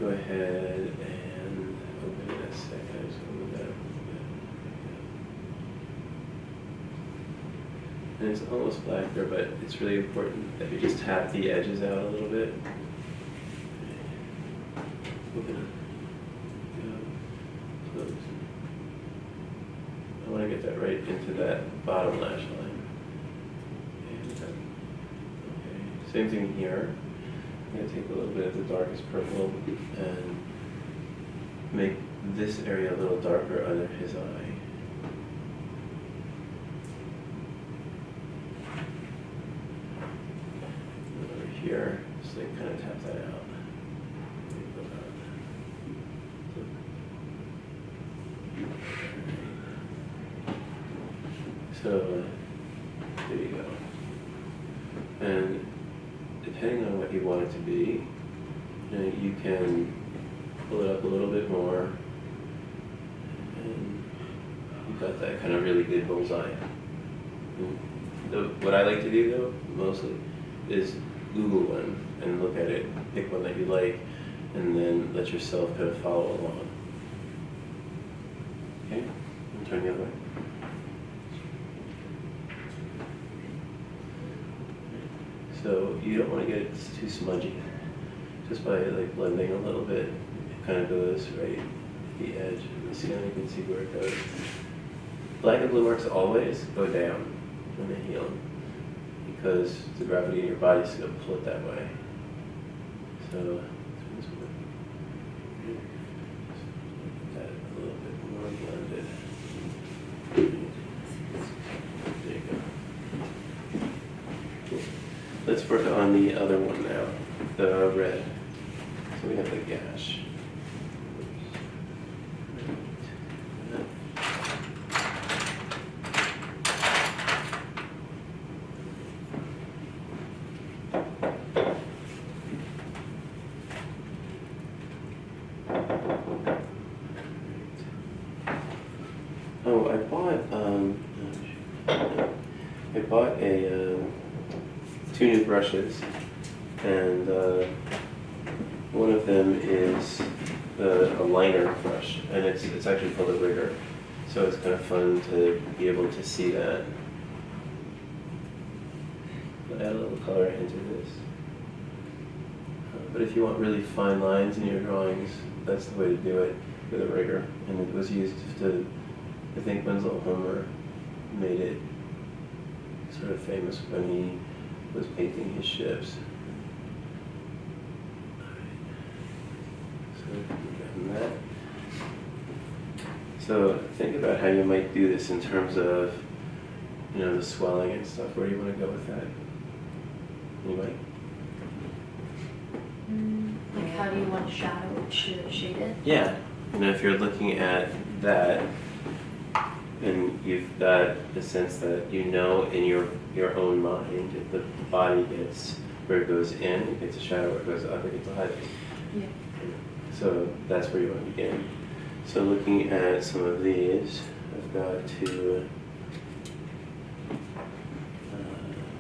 go ahead and open it a second. I just want to move that up a little bit. And it's almost black there, but it's really important that you just tap the edges out a little bit. Open it. Go. Close. I want to get that right into that bottom lash line. And okay. Same thing here. I'm going to take a little bit of the darkest purple and make this area a little darker under his eye. And over here, just like kind of tap that out. So, there you go. And depending on what you want it to be, you can pull it up a little bit more, and you've got that kind of really good bullseye. What I like to do, though, mostly, is Google one and look at it, pick one that you like, and then let yourself kind of follow along. Okay? And turn the other way. So you don't want to get it too smudgy. Just by like blending a little bit, it kind of goes right at the edge of the ceiling. You can see where it goes. Black and blue marks always go down when they heal, because the gravity in your body is going to pull it that way. So get that a little bit more blended. There you go. Let's work on the other one now, the red. So we have the gash. Oh, I bought two new brushes, and one of them is a liner brush, and it's actually called a rigger, so it's kind of fun to be able to see that. I'll add a little color into this. But if you want really fine lines in your drawings, that's the way to do it with a rigger, and it was used to, I think Winslow Homer made it sort of famous when he was painting his ships. That. So think about how you might do this in terms of, the swelling and stuff. Where do you want to go with that? Anybody? Like how do you want shadow to shade it? Yeah. If you're looking at that, and you've got the sense that in your own mind, if the body gets where it goes in, it gets a shadow, where it goes up, it gets a highlight. Yeah. So that's where you want to begin. So looking at some of these, I've got to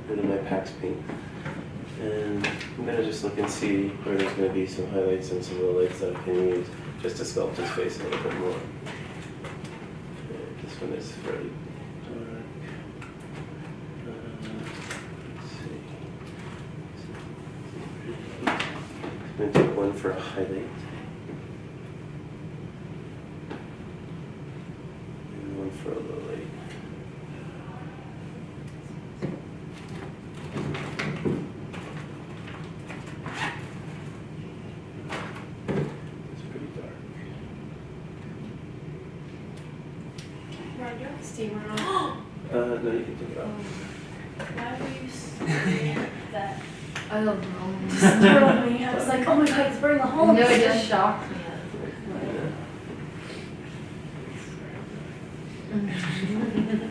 rid of my Pax paint. And I'm going to just look and see where there's going to be some highlights and some lowlights that I can use just to sculpt his face a little bit more. This one is very dark. Let's see. I'm going to take one for a highlight. And one for a low light. It's pretty dark. Ryan, do you have the steamer on? No, you can take it off. Why do you say that? I don't know. Just startled me. I was like, oh my god, it's burning the hole. No, it just shocked me.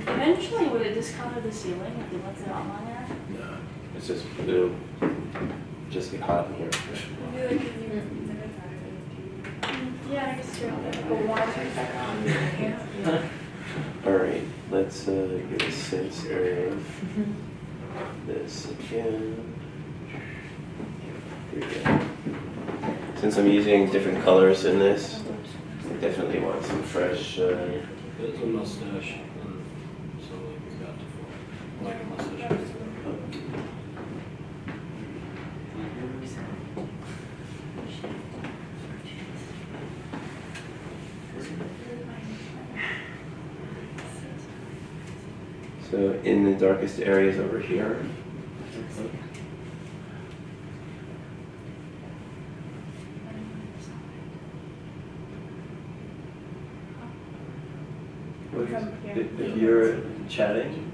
Eventually, would it discolor the ceiling if you left it on there? No, it's just, it'll just get hot in here. Yeah, I guess you're the water back on. Yeah. All right, let's get a sense of this again. Here we go. since I'm using different colors in this, I definitely want some fresh. It's a mustache, and so like we got to like a mustache. So in the darkest areas over here. From here. If you're chatting,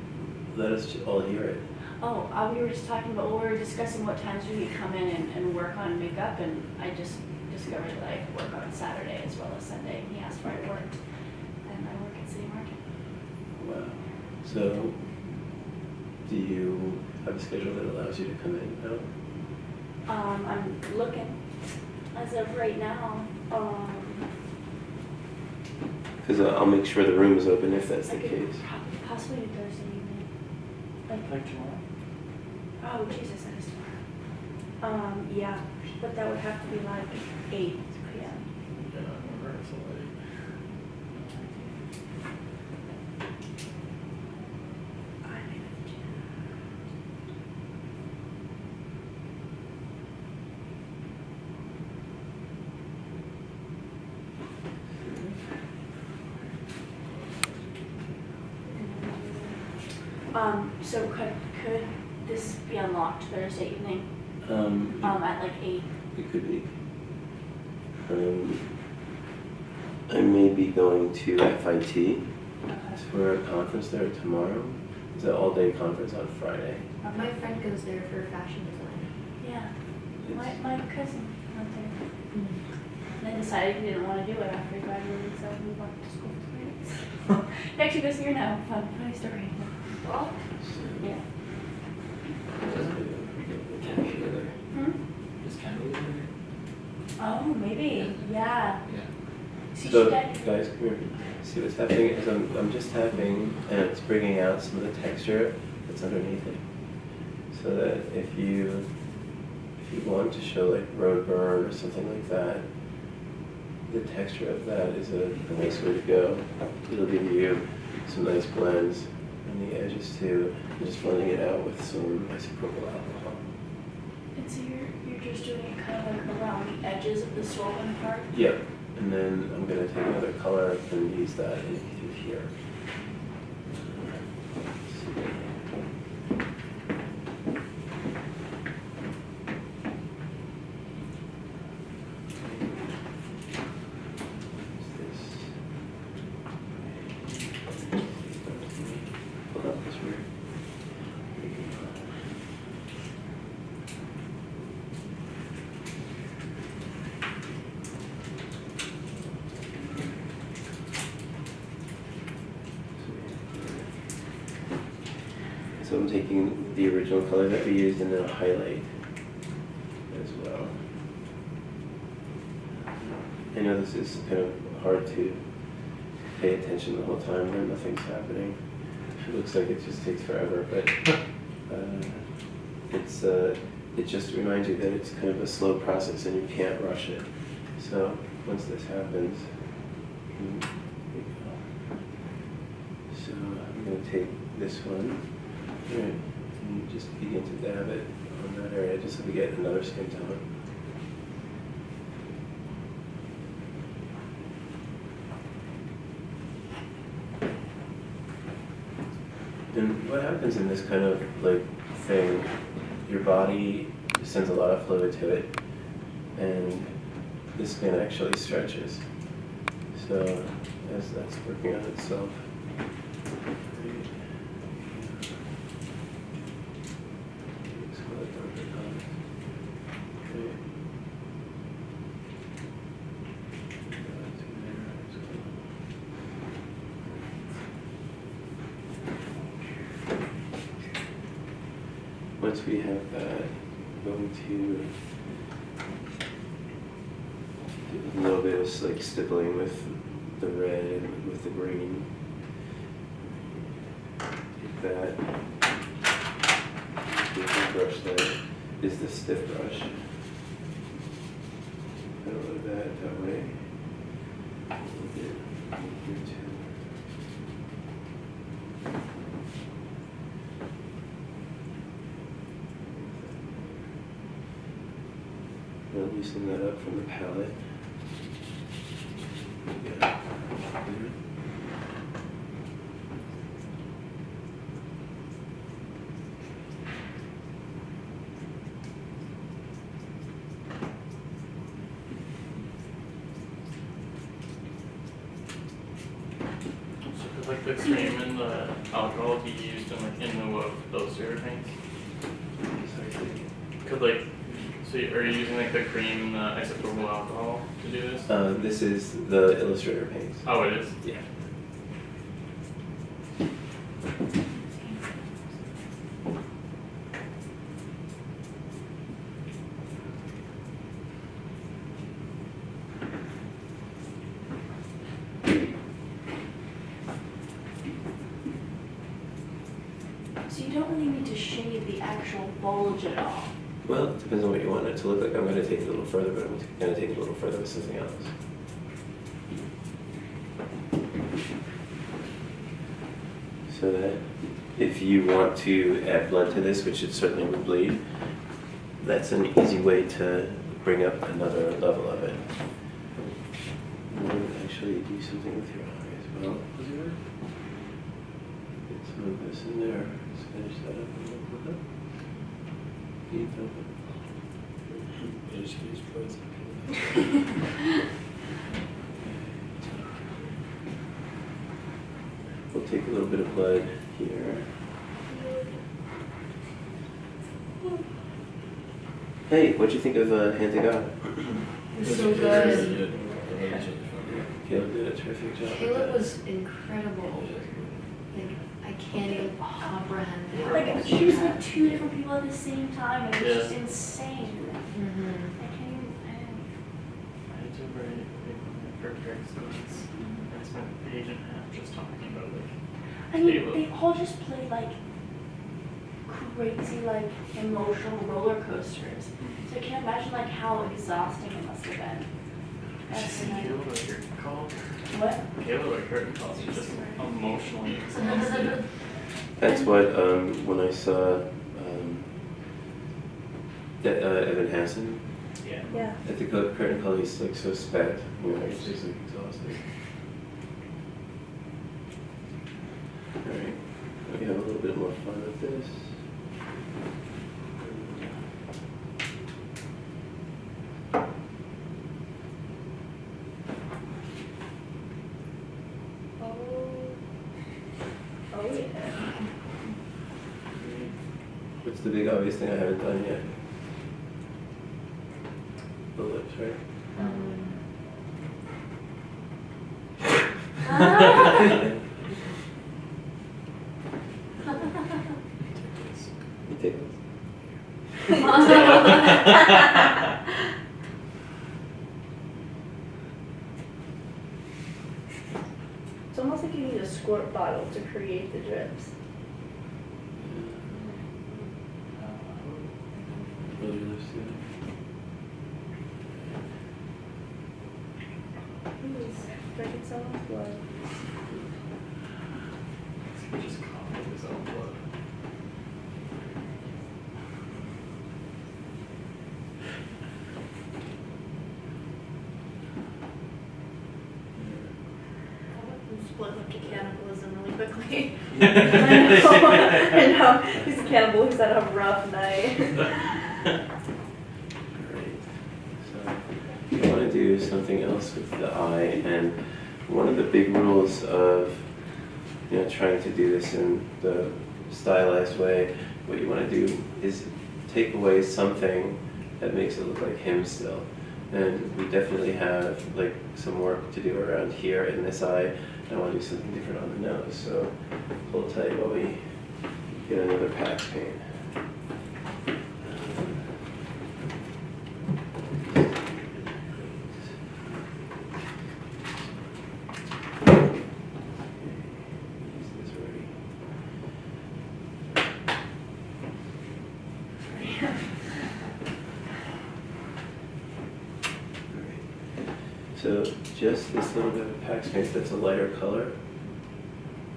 let us all hear it. Oh, we were just talking about, well, we were discussing what times we could come in and work on makeup, and I just discovered that I work on Saturday as well as Sunday, and he asked where I worked, and I work at City Market. Wow. So, do you have a schedule that allows you to come in now? I'm looking, as of right now, Because I'll make sure the room is open if that's the I could case. possibly do Thursday evening. Like tomorrow? Oh, Jesus, that is tomorrow. Yeah, but that would have to be like 8 p.m. Yeah, I remember it's late. So could this be unlocked Thursday evening, at like 8? It could be. I may be going to FIT Okay. for a conference there tomorrow. It's an all-day conference on Friday. My friend goes there for fashion design. Yeah, It's- my cousin went there. And then decided he didn't want to do it after he graduated, so he went to school for 3 weeks. He actually goes here now. Funny story. Well, Yeah. Hmm? Is Kendall there? Oh, maybe. Yeah. Yeah. See, So, she guys, got. come here. See what's happening is I'm just tapping and it's bringing out some of the texture that's underneath it. So that if you want to show like road burn or something like that, the texture of that is a nice way to go. It'll give you some nice blends on the edges too. And just blending it out with some isopropyl alcohol. And so you're just doing it kind of like around the edges of the swollen part? Yep. And then I'm going to take another color and use that through here. Hold up, that's weird. So I'm taking the original color that we used and then a highlight as well. I know this is kind of hard to pay attention the whole time when nothing's happening. It looks like it just takes forever, but it just reminds you that it's kind of a slow process and you can't rush it. So once this happens, here we go. So I'm going to take this one. Right. And you just begin to dab it on that area just so we get another skin tone. And what happens in this kind of like thing, your body sends a lot of fluid to it and the skin actually stretches. So as that's working on itself. Once we have that, I'm going to do a little bit of like stippling with the red and with the green. Take that. The brush that is the stiff brush. middle of that way. A little bit here too. Now loosen that up from the palette. Yeah. So could like the cream and the alcohol be used in lieu of those zero paints? Sorry. Could like, so are you using like the cream and the isopropyl alcohol to do this? This is the Illustrator paints. Oh, it is? Yeah. So you don't really need to shade the actual bulge at all. Well, it depends on what you want it to look like. I'm going to take it a little further, but I'm going to take it a little further with something else. So that if you want to add blood to this, which it certainly would bleed, that's an easy way to bring up another level of it. You can actually do something with your eye as well. Get some of this in there. Let's finish that up a little bit. Keep open. We'll take a little bit of blood here. Hey, what'd you think of Hand to God? It's so good. Caleb did a terrific job. Caleb was incredible. Like, I can't even comprehend how Like, she was like two different people at the same time, and it was Yeah. just insane. Mm-hmm. I can't even, I had to write a for characters. I spent a page and a half just talking about like I mean, Caleb. they all just played like crazy, like emotional roller coasters. So I can't imagine like how exhausting it must have been. That's Caleb or curtain call? what? Caleb or curtain calls is just emotionally exhausted. That's what, when I saw Evan Hansen Yeah. Yeah. at the curtain call, he's like so spent. You know, he's just like exhausted. Alright, we have a little bit more fun with this. Oh yeah. What's the big obvious thing I haven't done yet? The lips, right? You take this. It's almost like you need a squirt bottle to create the drips. Roll your lips together. Drinking someone's blood. He just copied his own blood. Split up to cannibalism really quickly. I know. He's a cannibal who's had a rough night. Great. So you want to do something else with the eye, and one of the big rules of trying to do this in the stylized way, what you want to do is take away something that makes it look like him still. And we definitely have like some work to do around here in this eye. I want to do something different on the nose, so hold tight while we get another pack paint. So just this little bit of pack space that's a lighter color.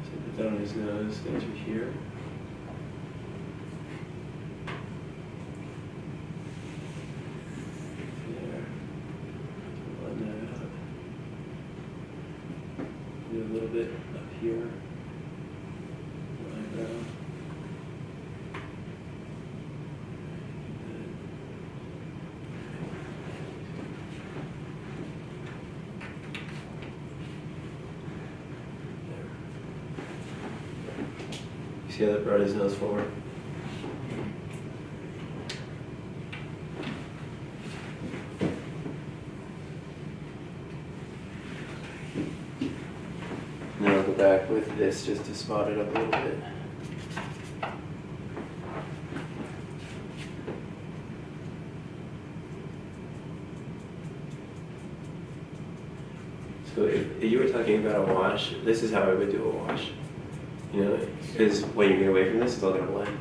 So put that on his nose, things are here. There. Blend that out. Do a little bit up here. Eyebrow. See how that brought his nose forward? Now I'll go back with this just to spot it up a little bit. So if you were talking about a wash, this is how I would do a wash. You know, because when you get away from this, it's all gonna blend.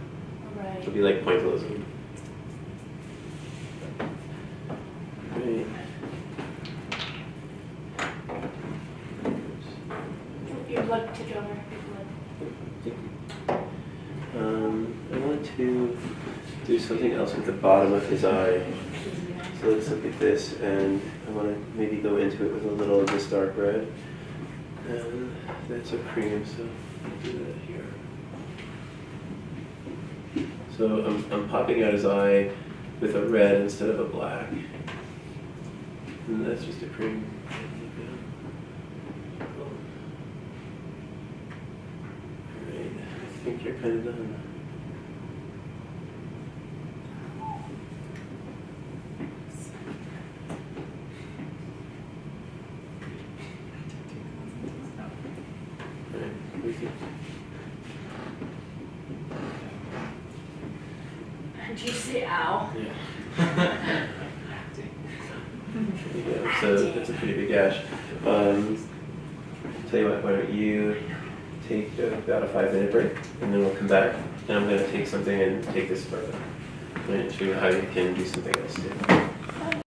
Right. It'll be like point closing. Right. Your blood tipped over. Your blood. I want to do something else with the bottom of his eye. So let's look at this, and I want to maybe go into it with a little of this dark red. And that's a cream, so I'll do that here. So I'm popping out his eye with a red instead of a black. And that's just a cream. Alright, I think you're kind of done. Did you say ow? Yeah. Yeah, so it's a pretty big gash. Tell you what, why don't you take about a 5-minute break, and then we'll come back, and I'm going to take something and take this further. I'm going to show you how you can do something else too.